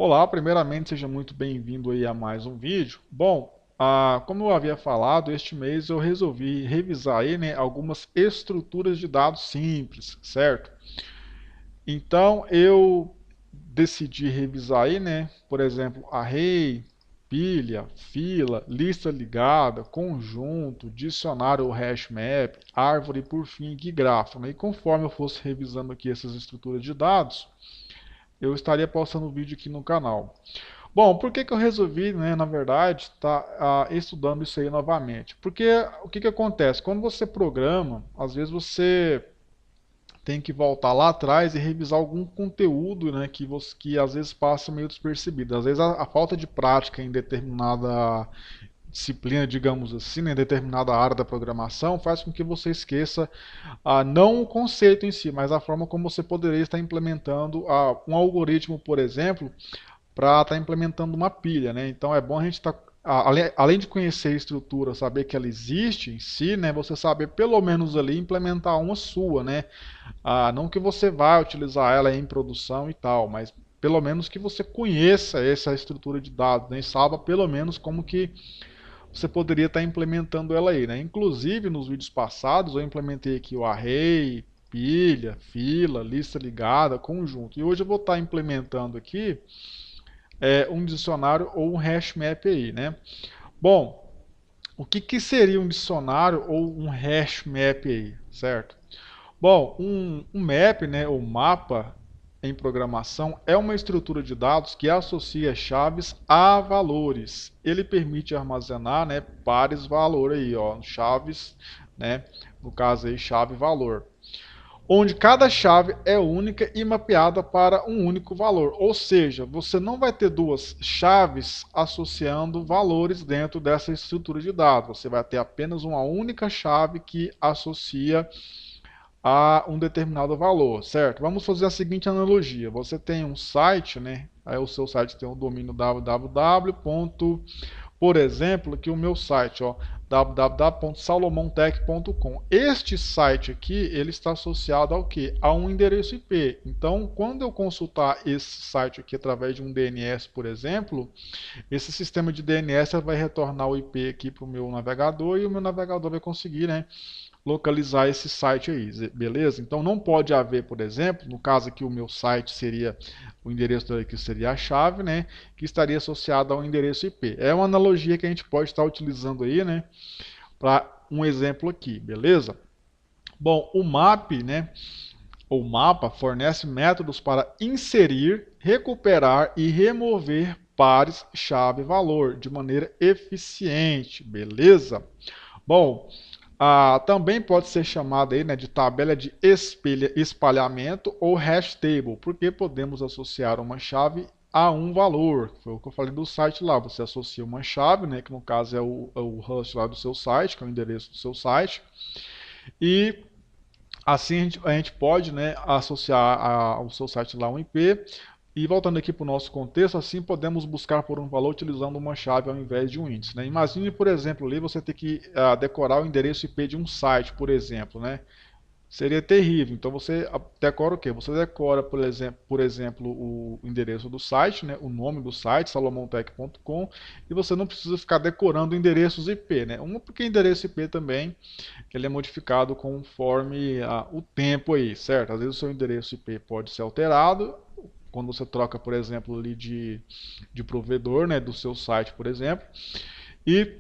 Olá, primeiramente seja muito bem-vindo aí a mais um vídeo. Bom, como eu havia falado, este mês eu resolvi revisar aí, né, algumas estruturas de dados simples, certo? Então eu decidi revisar aí, né, por exemplo, array, pilha, fila, lista ligada, conjunto, dicionário ou hash map, árvore por fim e grafo, né? E conforme eu fosse revisando aqui essas estruturas de dados, eu estaria postando o vídeo aqui no canal. Bom, por que que eu resolvi, né, na verdade, estar estudando isso aí novamente? Porque o que que acontece? Quando você programa, às vezes você tem que voltar lá atrás e revisar algum conteúdo, né, que às vezes passa meio despercebido. Às vezes a falta de prática em determinada disciplina, digamos assim, né, em determinada área da programação, faz com que você esqueça não o conceito em si, mas a forma como você poderia estar implementando um algoritmo, por exemplo, para estar implementando uma pilha, né? Então é bom a gente estar, além de conhecer a estrutura, saber que ela existe em si, né? Você saber pelo menos ali implementar uma sua, né? Não que você vá utilizar ela em produção e tal, mas pelo menos que você conheça essa estrutura de dados, né? E saiba pelo menos como que você poderia estar implementando ela aí, né? Inclusive nos vídeos passados eu implementei aqui o array, pilha, fila, lista ligada, conjunto. E hoje eu vou estar implementando aqui um dicionário ou um hash map aí, né? Bom, o que que seria um dicionário ou um hash map aí, certo? Bom, um map, né, ou mapa em programação é uma estrutura de dados que associa chaves a valores. Ele permite armazenar, né, pares valor aí, ó, chaves, né, no caso aí chave valor, onde cada chave é única e mapeada para um único valor. Ou seja, você não vai ter duas chaves associando valores dentro dessa estrutura de dados. Você vai ter apenas uma única chave que associa a um determinado valor, certo? Vamos fazer a seguinte analogia. Você tem um site, né? Aí o seu site tem o domínio www. Por exemplo, aqui o meu site, ó, www.salomontech.com. Este site aqui, ele está associado ao quê? A um endereço IP. Então, quando eu consultar esse site aqui através de um DNS, por exemplo, esse sistema de DNS vai retornar o IP aqui para o meu navegador e o meu navegador vai conseguir, né, localizar esse site aí, beleza? Então não pode haver, por exemplo, no caso aqui o meu site seria, o endereço daqui seria a chave, né, que estaria associado ao endereço IP. É uma analogia que a gente pode estar utilizando aí, né, para um exemplo aqui, beleza? Bom, o map, né, ou mapa fornece métodos para inserir, recuperar e remover pares chave-valor de maneira eficiente, beleza? Bom, também pode ser chamada aí, né, de tabela de espalhamento ou hash table, porque podemos associar uma chave a um valor. Foi o que eu falei do site lá. Você associa uma chave, né, que no caso é o host lá do seu site, que é o endereço do seu site, e assim a gente pode, né, associar ao seu site lá um IP. E voltando aqui para o nosso contexto, assim podemos buscar por um valor utilizando uma chave ao invés de um índice, né? Imagine, por exemplo, ali você ter que decorar o endereço IP de um site, por exemplo, né? Seria terrível. Então você decora o quê? Você decora, por exemplo, o endereço do site, né? O nome do site, salomontech.com, e você não precisa ficar decorando endereços IP, né? Porque endereço IP também ele é modificado conforme o tempo aí, certo? Às vezes o seu endereço IP pode ser alterado quando você troca, por exemplo, ali de provedor, né, do seu site, por exemplo. E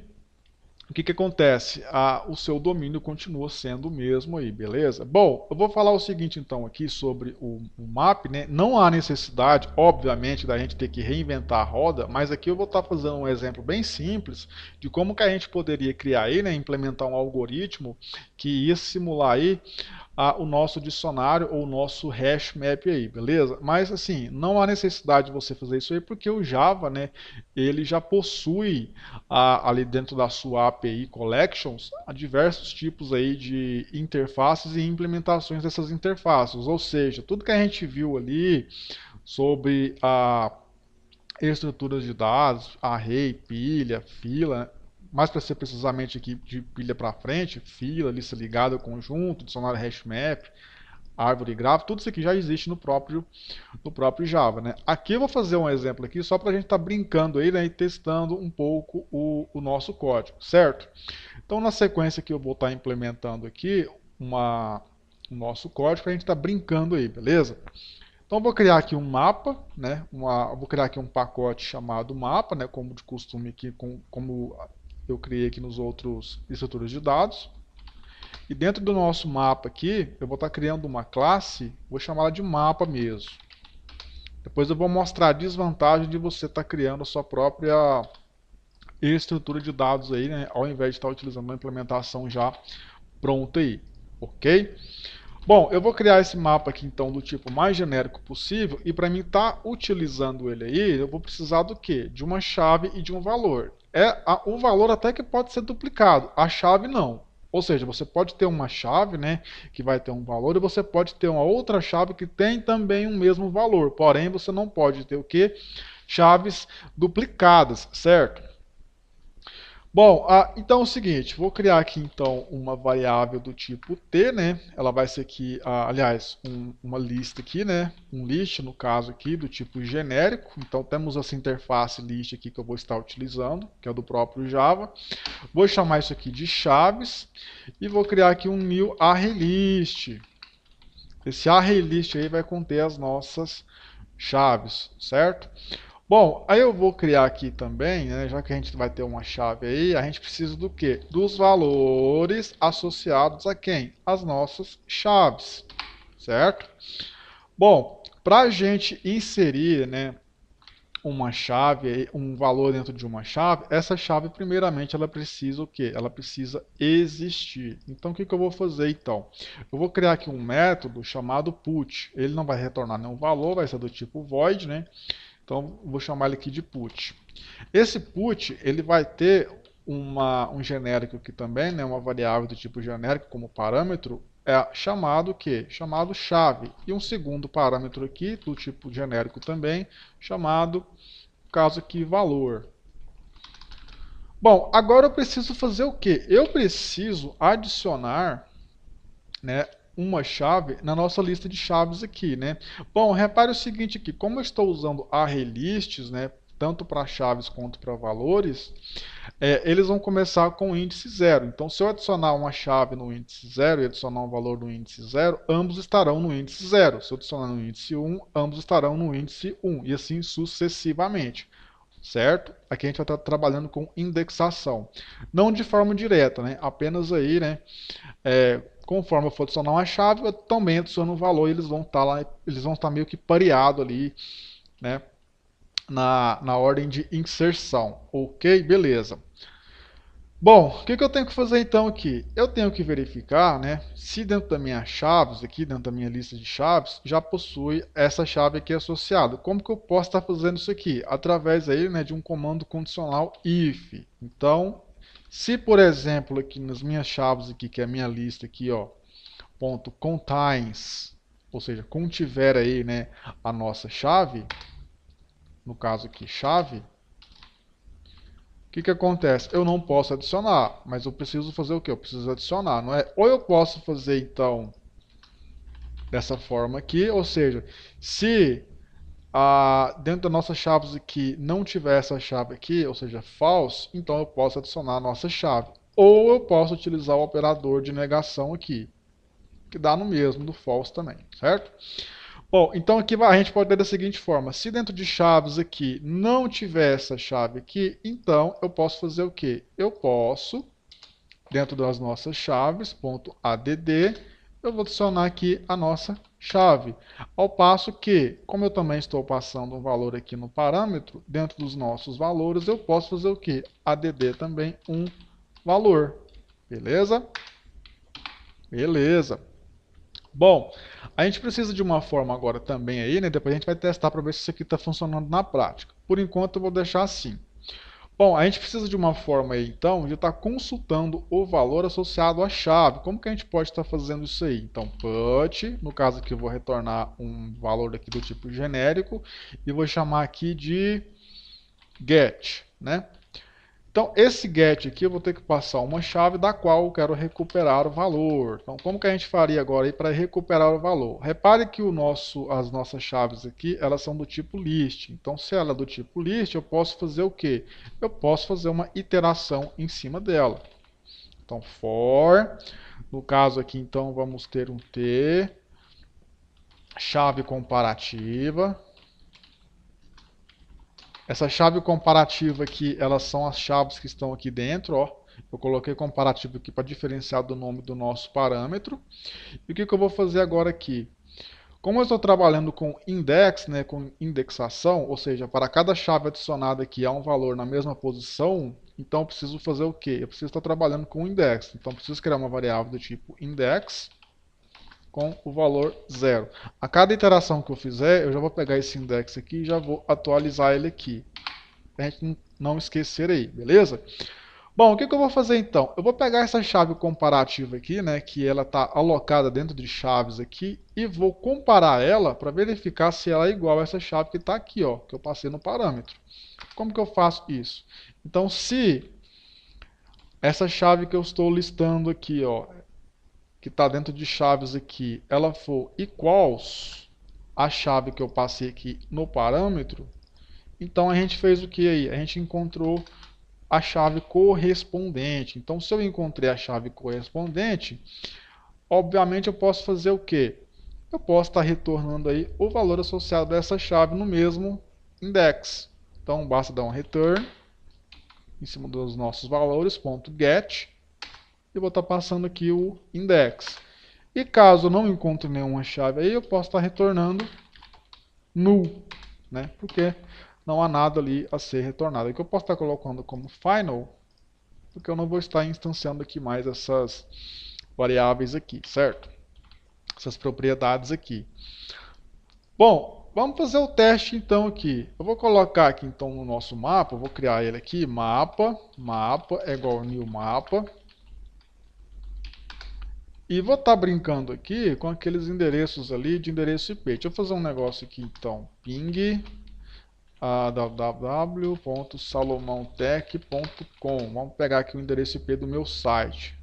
o que que acontece? O seu domínio continua sendo o mesmo aí, beleza? Bom, eu vou falar o seguinte então aqui sobre o MAP, né? Não há necessidade, obviamente, da gente ter que reinventar a roda, mas aqui eu vou estar fazendo um exemplo bem simples de como que a gente poderia criar aí, né, implementar um algoritmo que ia simular aí o nosso dicionário ou o nosso hash map aí, beleza? Mas assim, não há necessidade de você fazer isso aí porque o Java, né, ele já possui ali dentro da sua API Collections diversos tipos aí de interfaces e implementações dessas interfaces, ou seja, tudo que a gente viu ali sobre a estruturas de dados, array, pilha, fila, mais para ser precisamente aqui de pilha para frente, fila, lista ligada, conjunto, dicionário hash map, árvore gráfica, tudo isso aqui já existe no próprio Java, né? Aqui eu vou fazer um exemplo aqui só para a gente estar brincando aí, né, e testando um pouco o nosso código, certo? Então na sequência que eu vou estar implementando aqui o nosso código para a gente estar brincando aí, beleza? Então eu vou criar aqui um mapa, né? Eu vou criar aqui um pacote chamado mapa, né? Como de costume aqui, como eu criei aqui nos outros estruturas de dados. E dentro do nosso mapa aqui, eu vou estar criando uma classe, vou chamá-la de mapa mesmo. Depois eu vou mostrar a desvantagem de você estar criando a sua própria estrutura de dados aí, né? Ao invés de estar utilizando uma implementação já pronta aí, ok? Bom, eu vou criar esse mapa aqui então do tipo mais genérico possível e para mim estar utilizando ele aí, eu vou precisar do quê? De uma chave e de um valor. O valor até que pode ser duplicado, a chave não. Ou seja, você pode ter uma chave, né, que vai ter um valor e você pode ter uma outra chave que tem também o mesmo valor. Porém, você não pode ter o quê? Chaves duplicadas, certo? Bom, então é o seguinte, vou criar aqui então uma variável do tipo t, né? Ela vai ser aqui, aliás, uma lista aqui, né? Um list, no caso aqui, do tipo genérico. Então temos essa interface list aqui que eu vou estar utilizando, que é do próprio Java. Vou chamar isso aqui de chaves e vou criar aqui um new arraylist. Esse arraylist aí vai conter as nossas chaves, certo? Bom, aí eu vou criar aqui também, né, já que a gente vai ter uma chave aí, a gente precisa do quê? Dos valores associados a quem? As nossas chaves, certo? Bom, para a gente inserir, né, uma chave, um valor dentro de uma chave, essa chave primeiramente ela precisa o quê? Ela precisa existir. Então o que eu vou fazer então? Eu vou criar aqui um método chamado put. Ele não vai retornar nenhum valor, vai ser do tipo void, né? Então, vou chamar ele aqui de put. Esse put, ele vai ter um genérico aqui também, né, uma variável do tipo genérico como parâmetro, chamado o quê? Chamado chave. E um segundo parâmetro aqui, do tipo genérico também, chamado, no caso aqui, valor. Bom, agora eu preciso fazer o quê? Eu preciso adicionar, né, uma chave na nossa lista de chaves aqui, né? Bom, repare o seguinte aqui, como eu estou usando arraylists, né, tanto para chaves quanto para valores, eles vão começar com o índice 0. Então, se eu adicionar uma chave no índice 0 e adicionar um valor no índice 0, ambos estarão no índice 0. Se eu adicionar no índice 1, ambos estarão no índice 1, e assim sucessivamente. Certo? Aqui a gente vai estar trabalhando com indexação. Não de forma direta, né? Apenas aí, né? Conforme eu for adicionar uma chave, eu também adiciono um valor e eles vão estar lá, eles vão estar meio que pareado ali, né? Na ordem de inserção. Ok? Beleza. Bom, o que eu tenho que fazer então aqui? Eu tenho que verificar, né, se dentro da minha chaves, aqui dentro da minha lista de chaves, já possui essa chave aqui associada. Como que eu posso estar fazendo isso aqui? Através aí, né, de um comando condicional if. Então, se por exemplo aqui nas minhas chaves aqui, que é a minha lista aqui, ó, ponto contains, ou seja, contiver aí, né, a nossa chave, no caso aqui chave, o que acontece? Eu não posso adicionar, mas eu preciso fazer o quê? Eu preciso adicionar, não é? Ou eu posso fazer, então, dessa forma aqui, ou seja, se dentro das nossas chaves aqui não tiver essa chave aqui, ou seja, false, então eu posso adicionar a nossa chave. Ou eu posso utilizar o operador de negação aqui, que dá no mesmo do false também, certo? Bom, então aqui a gente pode ler da seguinte forma, se dentro de chaves aqui não tiver essa chave aqui, então eu posso fazer o quê? Eu posso, dentro das nossas chaves, .add, eu vou adicionar aqui a nossa chave. Ao passo que, como eu também estou passando um valor aqui no parâmetro, dentro dos nossos valores eu posso fazer o quê? Add também um valor. Beleza? Beleza. Bom, a gente precisa de uma forma agora também aí, né? Depois a gente vai testar para ver se isso aqui está funcionando na prática. Por enquanto eu vou deixar assim. Bom, a gente precisa de uma forma aí então de estar consultando o valor associado à chave. Como que a gente pode estar fazendo isso aí? Então, put, no caso aqui eu vou retornar um valor aqui do tipo genérico e vou chamar aqui de get, né? Então, esse get aqui eu vou ter que passar uma chave da qual eu quero recuperar o valor. Então, como que a gente faria agora para recuperar o valor? Repare que as nossas chaves aqui, elas são do tipo list. Então, se ela é do tipo list, eu posso fazer o quê? Eu posso fazer uma iteração em cima dela. Então, for, no caso aqui, então, vamos ter um T, chave comparativa. Essa chave comparativa aqui, elas são as chaves que estão aqui dentro, ó. Eu coloquei comparativo aqui para diferenciar do nome do nosso parâmetro. E o que eu vou fazer agora aqui? Como eu estou trabalhando com index, né, com indexação, ou seja, para cada chave adicionada aqui há um valor na mesma posição, então eu preciso fazer o quê? Eu preciso estar trabalhando com index. Então eu preciso criar uma variável do tipo index com o valor 0. A cada iteração que eu fizer, eu já vou pegar esse index aqui e já vou atualizar ele aqui. Pra gente não esquecer aí, beleza? Bom, o que eu vou fazer então? Eu vou pegar essa chave comparativa aqui, né, que ela está alocada dentro de chaves aqui, e vou comparar ela para verificar se ela é igual a essa chave que está aqui, ó, que eu passei no parâmetro. Como que eu faço isso? Então, se essa chave que eu estou listando aqui, ó, que está dentro de chaves aqui, ela for equals à chave que eu passei aqui no parâmetro, então a gente fez o que aí? A gente encontrou a chave correspondente. Então, se eu encontrei a chave correspondente, obviamente eu posso fazer o quê? Eu posso estar retornando aí o valor associado a essa chave no mesmo index. Então, basta dar um return em cima dos nossos valores, .get, e vou estar passando aqui o index. E caso eu não encontre nenhuma chave aí, eu posso estar retornando null, né? Porque não há nada ali a ser retornado. Aqui eu posso estar colocando como final, porque eu não vou estar instanciando aqui mais essas variáveis aqui, certo? Essas propriedades aqui. Bom, vamos fazer o teste então aqui. Eu vou colocar aqui então no nosso mapa, eu vou criar ele aqui, mapa é igual a new mapa. E vou estar brincando aqui com aqueles endereços ali de endereço IP. Deixa eu fazer um negócio aqui então. Ping www.salomontech.com. Vamos pegar aqui o endereço IP do meu site.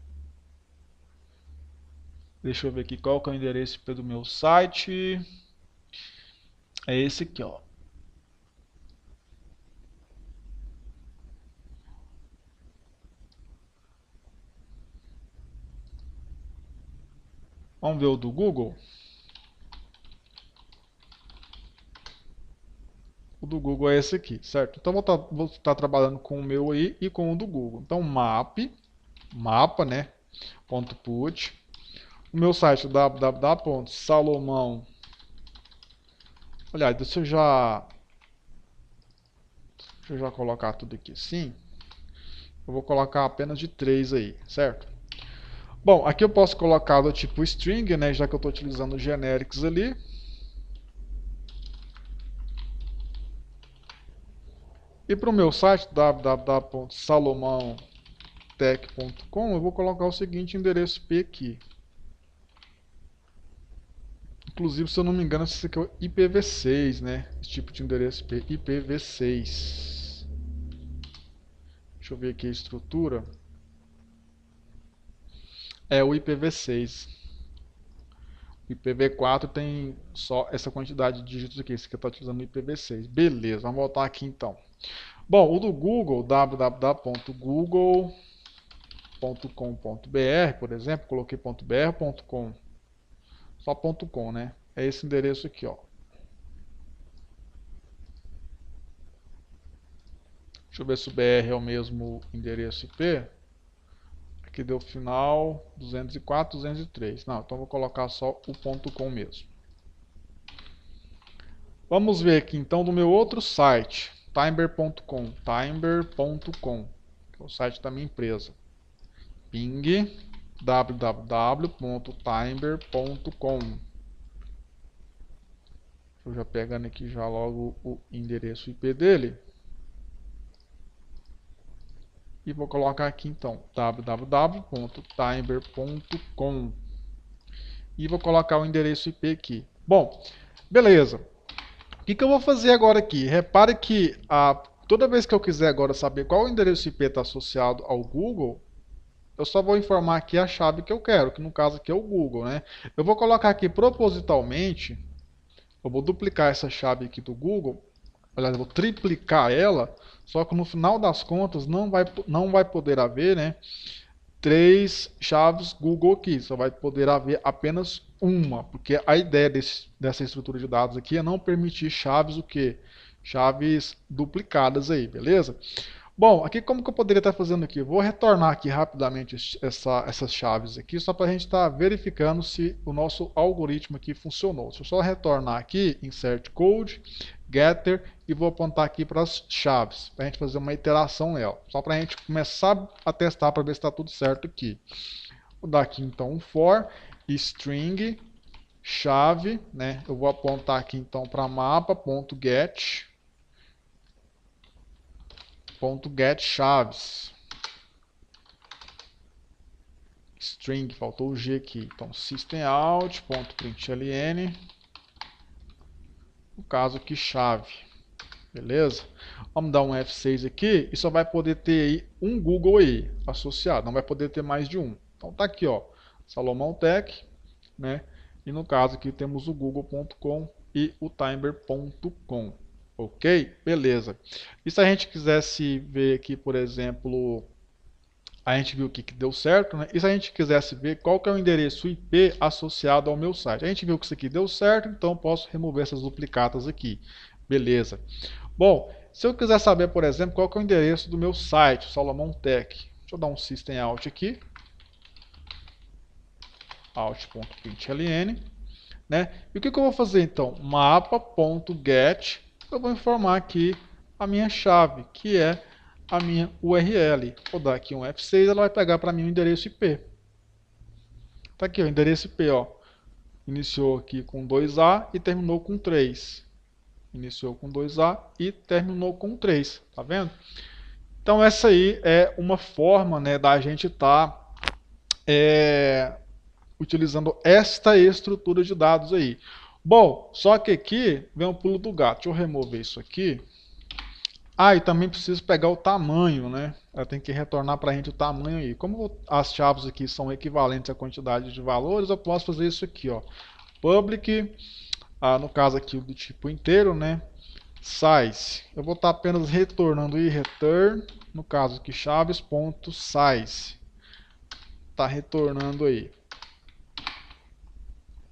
Deixa eu ver aqui qual que é o endereço IP do meu site. É esse aqui, ó. Vamos ver o do Google. O do Google é esse aqui, certo? Então vou estar trabalhando com o meu aí e com o do Google. Então mapa, né? .put. O meu site é www.salomão. Aliás, deixa eu já colocar tudo aqui assim. Eu vou colocar apenas de 3 aí, certo? Bom, aqui eu posso colocar do tipo string, né? Já que eu estou utilizando generics ali. E para o meu site, www.salomontech.com, eu vou colocar o seguinte endereço IP aqui. Inclusive, se eu não me engano, esse aqui é o IPv6, né? Esse tipo de endereço IP, IPv6. Deixa eu ver aqui a estrutura. É o IPv6. O IPv4 tem só essa quantidade de dígitos aqui. Esse aqui está utilizando o IPv6. Beleza, vamos voltar aqui então. Bom, o do Google, www.google.com.br, por exemplo, coloquei .br.com. Só .com, né? É esse endereço aqui, ó. Deixa eu ver se o BR é o mesmo endereço IP. Aqui deu final 204, 203. Não, então vou colocar só o .com mesmo. Vamos ver aqui então do meu outro site, timber.com, que é o site da minha empresa. Ping www.timber.com. Eu já pegando aqui já logo o endereço IP dele. E vou colocar aqui então www.timber.com. E vou colocar o endereço IP aqui. Bom, beleza. O que eu vou fazer agora aqui? Repare que Toda vez que eu quiser agora saber qual o endereço IP está associado ao Google, eu só vou informar aqui a chave que eu quero, que no caso aqui é o Google, né? Eu vou colocar aqui propositalmente, eu vou duplicar essa chave aqui do Google, aliás, eu vou triplicar ela, só que no final das contas não vai poder haver, né, 3 chaves Google aqui, só vai poder haver apenas uma, porque a ideia dessa estrutura de dados aqui é não permitir chaves o quê? Chaves duplicadas aí, beleza? Bom, aqui como que eu poderia estar fazendo aqui? Vou retornar aqui rapidamente essas chaves aqui, só para a gente estar verificando se o nosso algoritmo aqui funcionou. Deixa eu só retornar aqui, insert code, getter, e vou apontar aqui para as chaves, para a gente fazer uma iteração nela. Só para a gente começar a testar para ver se está tudo certo aqui. Vou dar aqui então um for, string, chave, né? Eu vou apontar aqui então para mapa.get, .get chaves, string, faltou o G aqui, então systemout.println, no caso aqui chave, beleza? Vamos dar um F6 aqui e só vai poder ter aí um Google aí associado, não vai poder ter mais de um. Então tá aqui, ó, Salomão Tech, né? E no caso aqui temos o google.com e o timer.com. Ok? Beleza. E se a gente quisesse ver aqui, por exemplo, a gente viu aqui que deu certo, né? E se a gente quisesse ver qual que é o endereço IP associado ao meu site? A gente viu que isso aqui deu certo, então eu posso remover essas duplicatas aqui. Beleza. Bom, se eu quiser saber, por exemplo, qual que é o endereço do meu site, Salomão Tech. Deixa eu dar um system out aqui. out.println, né? E o que eu vou fazer então? Mapa.get, eu vou informar aqui a minha chave, que é a minha URL. Vou dar aqui um F6, ela vai pegar para mim o endereço IP. Tá aqui, o endereço IP, ó. Iniciou aqui com 2A e terminou com 3. Iniciou com 2A e terminou com 3, tá vendo? Então essa aí é uma forma, né, da gente estar utilizando esta estrutura de dados aí. Bom, só que aqui vem um pulo do gato. Deixa eu remover isso aqui. Ah, e também preciso pegar o tamanho, né? Ela tem que retornar para a gente o tamanho aí. Como as chaves aqui são equivalentes à quantidade de valores, eu posso fazer isso aqui, ó. Public, no caso aqui do tipo inteiro, né? Size. Eu vou estar apenas retornando aí, return, no caso aqui chaves.size. Tá retornando aí.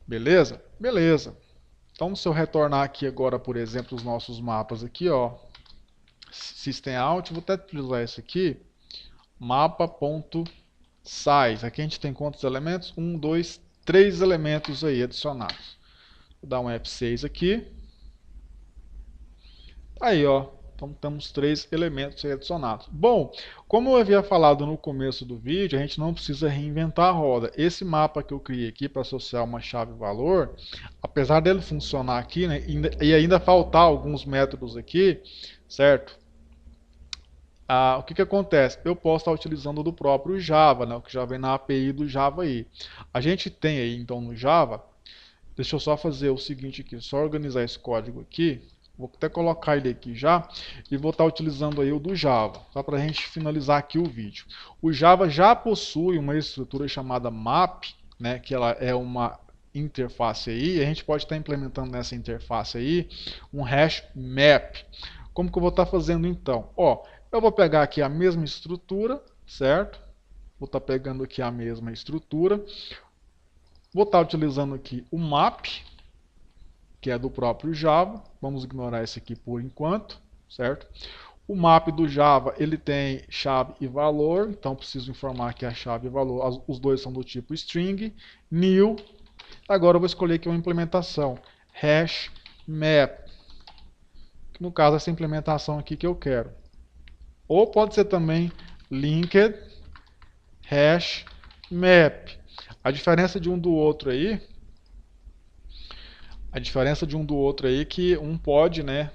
Beleza? Beleza. Então, se eu retornar aqui agora, por exemplo, os nossos mapas aqui, ó, system out, vou até utilizar esse aqui, mapa.size. Aqui a gente tem quantos elementos? 1, 2, 3 elementos aí adicionados. Vou dar um F6 aqui. Aí, ó. Então temos 3 elementos aí adicionados. Bom, como eu havia falado no começo do vídeo, a gente não precisa reinventar a roda. Esse mapa que eu criei aqui para associar uma chave-valor, apesar dele funcionar aqui, né, e ainda faltar alguns métodos aqui, certo? O que acontece? Eu posso estar utilizando do próprio Java, né, o que já vem na API do Java aí. A gente tem aí, então, no Java, deixa eu só fazer o seguinte aqui, só organizar esse código aqui. Vou até colocar ele aqui já e vou estar utilizando aí o do Java, só para a gente finalizar aqui o vídeo. O Java já possui uma estrutura chamada map, né, que ela é uma interface aí, e a gente pode estar implementando nessa interface aí um hash map. Como que eu vou estar fazendo então? Ó, eu vou pegar aqui a mesma estrutura, certo? Vou estar pegando aqui a mesma estrutura, vou estar utilizando aqui o map, que é do próprio Java. Vamos ignorar esse aqui por enquanto, certo? O map do Java, ele tem chave e valor, então preciso informar que a chave e valor, os dois são do tipo string, new. Agora eu vou escolher aqui uma implementação, hash map, que no caso é essa implementação aqui que eu quero. Ou pode ser também linked hash map. A diferença de um do outro aí, é que um pode, né,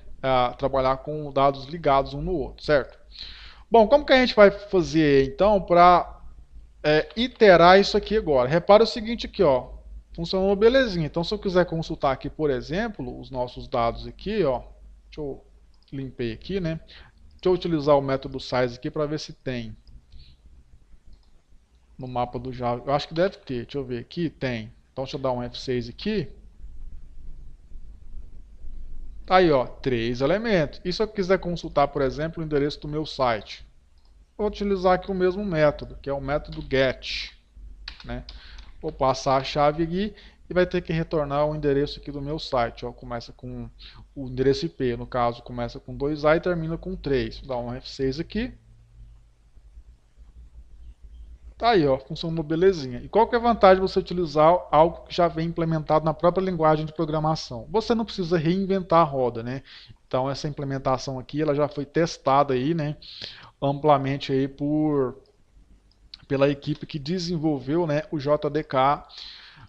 trabalhar com dados ligados um no outro, certo? Bom, como que a gente vai fazer então para iterar isso aqui agora? Repara o seguinte aqui, ó, funcionou belezinha. Então, se eu quiser consultar aqui, por exemplo, os nossos dados aqui, ó, deixa eu limpei aqui, né? eu utilizar o método size aqui para ver se tem no mapa do Java. Eu acho que deve ter. Deixa eu ver aqui. Tem. Então deixa eu dar um F6 aqui. Tá aí, ó, 3 elementos. E se eu quiser consultar, por exemplo, o endereço do meu site? Vou utilizar aqui o mesmo método, que é o método get, né? Vou passar a chave aqui e vai ter que retornar o endereço aqui do meu site. Ó, começa com o endereço IP, no caso, começa com 2A e termina com 3. Vou dar um F6 aqui. Tá aí, ó, funcionou belezinha. E qual que é a vantagem de você utilizar algo que já vem implementado na própria linguagem de programação? Você não precisa reinventar a roda, né? Então essa implementação aqui, ela já foi testada aí, né, amplamente aí pela equipe que desenvolveu, né, o JDK.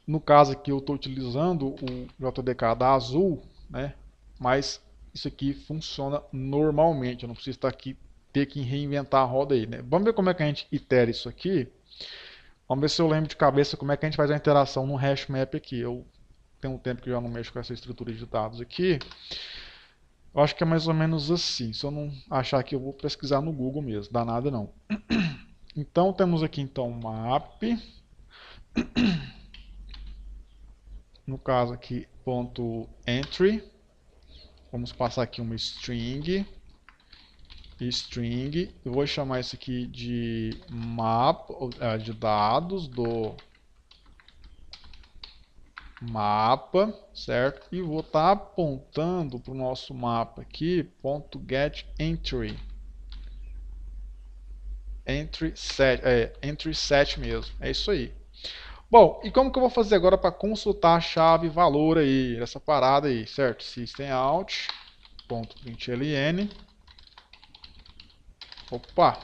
No caso aqui eu estou utilizando o JDK da Azul, né, mas isso aqui funciona normalmente. Eu não preciso estar aqui ter que reinventar a roda aí, né? Vamos ver como é que a gente itera isso aqui. Vamos ver se eu lembro de cabeça como é que a gente faz a interação no hash map aqui. Eu tenho um tempo que já não mexo com essa estrutura de dados aqui. Eu acho que é mais ou menos assim. Se eu não achar aqui, eu vou pesquisar no Google mesmo. Dá nada não. Então temos aqui então map. No caso aqui ponto .entry. Vamos passar aqui uma string. Eu vou chamar isso aqui de mapa, de dados do mapa, certo? E vou estar apontando para o nosso mapa aqui, ponto .getEntry. Entry set mesmo, é isso aí. Bom, e como que eu vou fazer agora para consultar a chave valor aí, essa parada aí, certo? Systemout.println. Opa!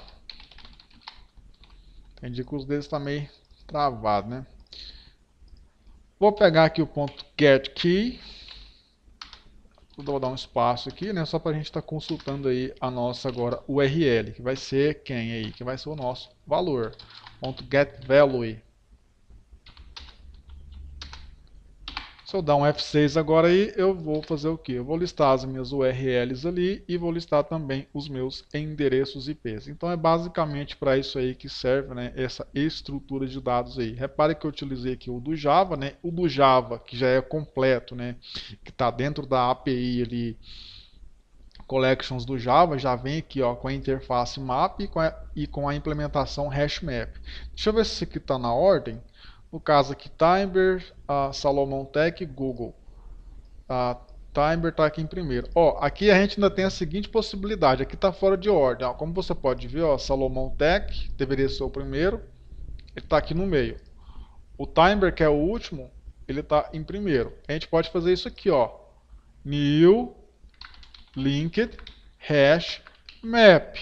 Entendi que os dedos estão meio travados, né? Vou pegar aqui o ponto getKey. Vou dar um espaço aqui, né? Só para a gente estar consultando aí a nossa agora URL, que vai ser quem aí? Que vai ser o nosso valor. Ponto getValue. Se eu dar um F6 agora aí, eu vou fazer o quê? Eu vou listar as minhas URLs ali e vou listar também os meus endereços IPs. Então é basicamente para isso aí que serve, né, essa estrutura de dados aí. Repare que eu utilizei aqui o do Java, né? O do Java, que já é completo, né? Que está dentro da API ali, Collections do Java, já vem aqui ó, com a interface map e com a implementação HashMap. Deixa eu ver se isso aqui está na ordem. No caso aqui, Timber, Salomon Tech, Google. Timber está aqui em primeiro. Ó, aqui a gente ainda tem a seguinte possibilidade. Aqui está fora de ordem. Ó, como você pode ver, ó, Salomon Tech deveria ser o primeiro. Ele está aqui no meio. O Timber, que é o último, ele está em primeiro. A gente pode fazer isso aqui, ó. New Linked Hash Map.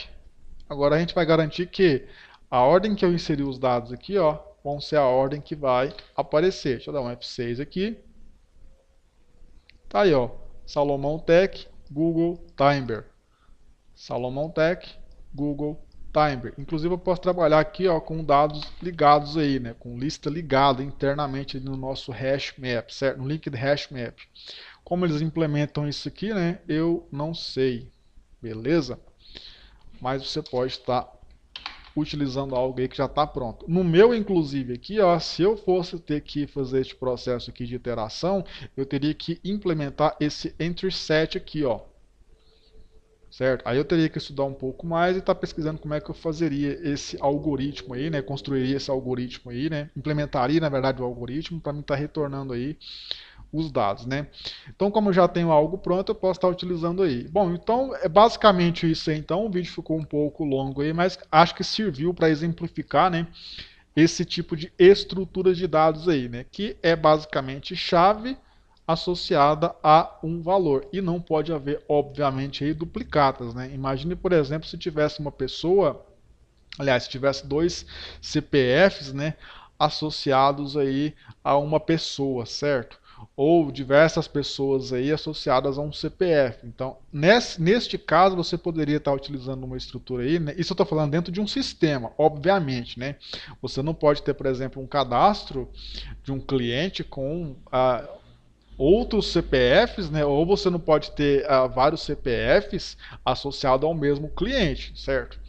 Agora a gente vai garantir que a ordem que eu inseri os dados aqui, ó, vão ser a ordem que vai aparecer. Deixa eu dar um F6 aqui. Tá aí, ó. Salomon Tech, Google, Timber. Salomon Tech, Google, Timber. Inclusive eu posso trabalhar aqui, ó, com dados ligados aí, né? Com lista ligada internamente no nosso hash map, certo? No linked hash map. Como eles implementam isso aqui, né? Eu não sei. Beleza? Mas você pode estar utilizando algo aí que já está pronto. No meu, inclusive, aqui, ó, se eu fosse ter que fazer este processo aqui de iteração, eu teria que implementar esse entry set aqui, ó. Certo? Aí eu teria que estudar um pouco mais e estar pesquisando como é que eu fazeria esse algoritmo aí, né? Construiria esse algoritmo aí, né? Implementaria, na verdade, o algoritmo para me estar retornando aí os dados, né? Então, como eu já tenho algo pronto, eu posso estar utilizando aí. Bom, então é basicamente isso aí. Então, o vídeo ficou um pouco longo aí, mas acho que serviu para exemplificar, né, esse tipo de estrutura de dados aí, né, que é basicamente chave associada a um valor e não pode haver, obviamente, aí duplicatas, né? Imagine, por exemplo, se tivesse uma pessoa, aliás, se tivesse dois CPFs, né, associados aí a uma pessoa, certo? Ou diversas pessoas aí associadas a um CPF. Então, neste caso, você poderia estar utilizando uma estrutura aí, né? Isso eu estou falando dentro de um sistema, obviamente, né? Você não pode ter, por exemplo, um cadastro de um cliente com outros CPFs, né? Ou você não pode ter vários CPFs associados ao mesmo cliente, certo?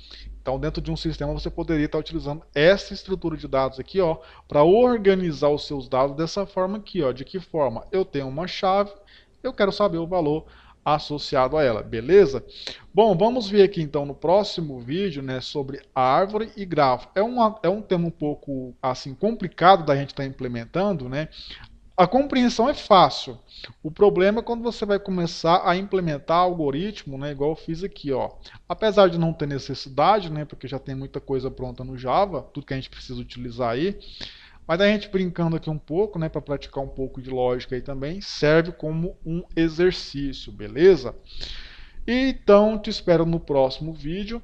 Então, dentro de um sistema, você poderia estar utilizando essa estrutura de dados aqui, ó, para organizar os seus dados dessa forma aqui, ó. De que forma? Eu tenho uma chave, eu quero saber o valor associado a ela, beleza? Bom, vamos ver aqui então no próximo vídeo, né, sobre árvore e grafo. É um tema um pouco assim complicado da gente estar implementando, né? A compreensão é fácil. O problema é quando você vai começar a implementar algoritmo, né, igual eu fiz aqui, ó. Apesar de não ter necessidade, né, porque já tem muita coisa pronta no Java, tudo que a gente precisa utilizar aí, mas a gente brincando aqui um pouco, né, para praticar um pouco de lógica aí também, serve como um exercício, beleza? Então, te espero no próximo vídeo.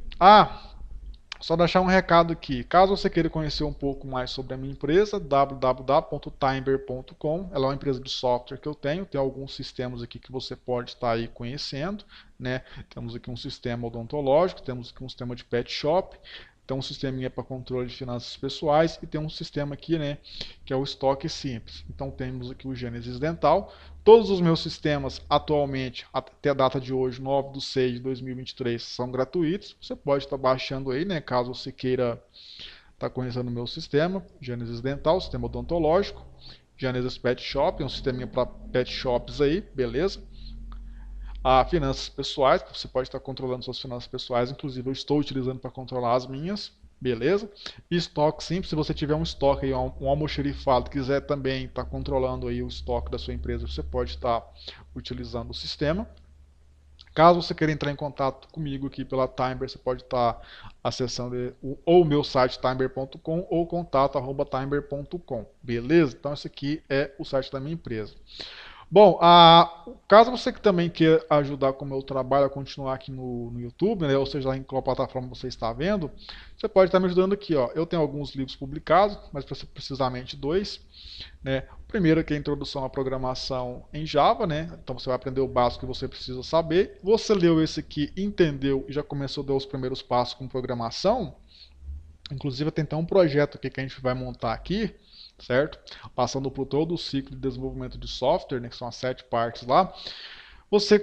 Só deixar um recado aqui. Caso você queira conhecer um pouco mais sobre a minha empresa, www.timber.com. Ela é uma empresa de software que eu tenho. Tem alguns sistemas aqui que você pode estar aí conhecendo, né? Temos aqui um sistema odontológico, temos aqui um sistema de pet shop, tem um sisteminha para controle de finanças pessoais e tem um sistema aqui, né, que é o estoque simples. Então temos aqui o Gênesis Dental. Todos os meus sistemas atualmente, até a data de hoje, 9/6/2023, são gratuitos. Você pode estar baixando aí, né, caso você queira estar conhecendo o meu sistema. Gênesis Dental, sistema odontológico. Gênesis Pet Shop, um sisteminha para pet shops aí, beleza? Finanças pessoais, você pode estar controlando suas finanças pessoais, inclusive eu estou utilizando para controlar as minhas, beleza? E estoque simples, se você tiver um estoque aí, um almoxerifado, quiser também estar controlando aí o estoque da sua empresa, você pode estar utilizando o sistema. Caso você queira entrar em contato comigo aqui pela Timber, você pode estar acessando ou o meu site timber.com ou contato@timber.com, beleza? Então esse aqui é o site da minha empresa. Bom, caso você que também queira ajudar com o meu trabalho a continuar aqui no YouTube, né, ou seja, lá em qual plataforma você está vendo, você pode estar me ajudando aqui, ó. Eu tenho alguns livros publicados, mas precisamente dois, né? O primeiro aqui é a Introdução à Programação em Java, né? Então você vai aprender o básico que você precisa saber. Você leu esse aqui, entendeu e já começou a dar os primeiros passos com programação. Inclusive tem até um projeto aqui que a gente vai montar aqui, certo? Passando por todo o ciclo de desenvolvimento de software, né, que são as 7 partes lá.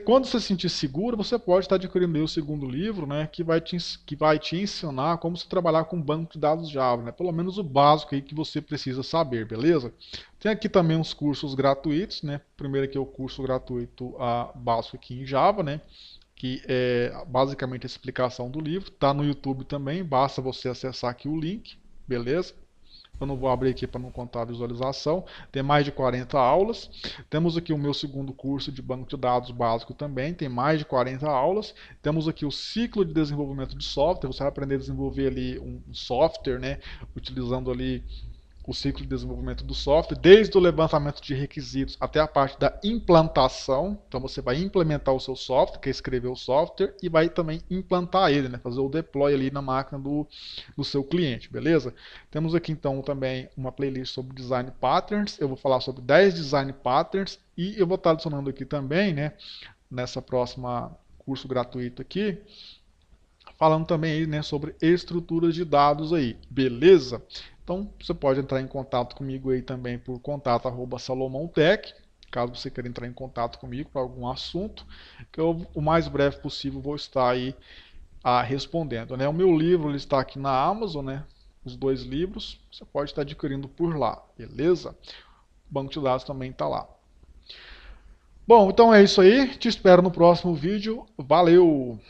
Quando se sentir seguro, você pode estar adquirindo o segundo livro, né, que vai te ensinar como se trabalhar com banco de dados Java, né, pelo menos o básico aí que você precisa saber, beleza? Tem aqui também uns cursos gratuitos, né? Primeiro aqui é o curso gratuito básico aqui em Java, né? Que é basicamente a explicação do livro. Está no YouTube também, basta você acessar aqui o link, beleza? Eu não vou abrir aqui para não contar a visualização. Tem mais de 40 aulas. Temos aqui o meu segundo curso de banco de dados básico também. Tem mais de 40 aulas. Temos aqui o ciclo de desenvolvimento de software. Você vai aprender a desenvolver ali um software, né? Utilizando ali o ciclo de desenvolvimento do software, desde o levantamento de requisitos até a parte da implantação. Então você vai implementar o seu software, que é escrever o software, e vai também implantar ele, né? Fazer o deploy ali na máquina do seu cliente, beleza? Temos aqui então também uma playlist sobre design patterns. Eu vou falar sobre 10 design patterns e eu vou estar adicionando aqui também, né, nessa próxima curso gratuito aqui, falando também aí, né, sobre estruturas de dados aí, beleza? Então você pode entrar em contato comigo aí também por contato@salomontech, caso você queira entrar em contato comigo para algum assunto, que eu, o mais breve possível, vou estar aí respondendo, né? O meu livro ele está aqui na Amazon, né? Os 2 livros, você pode estar adquirindo por lá, beleza? O banco de dados também está lá. Bom, então é isso aí, te espero no próximo vídeo, valeu!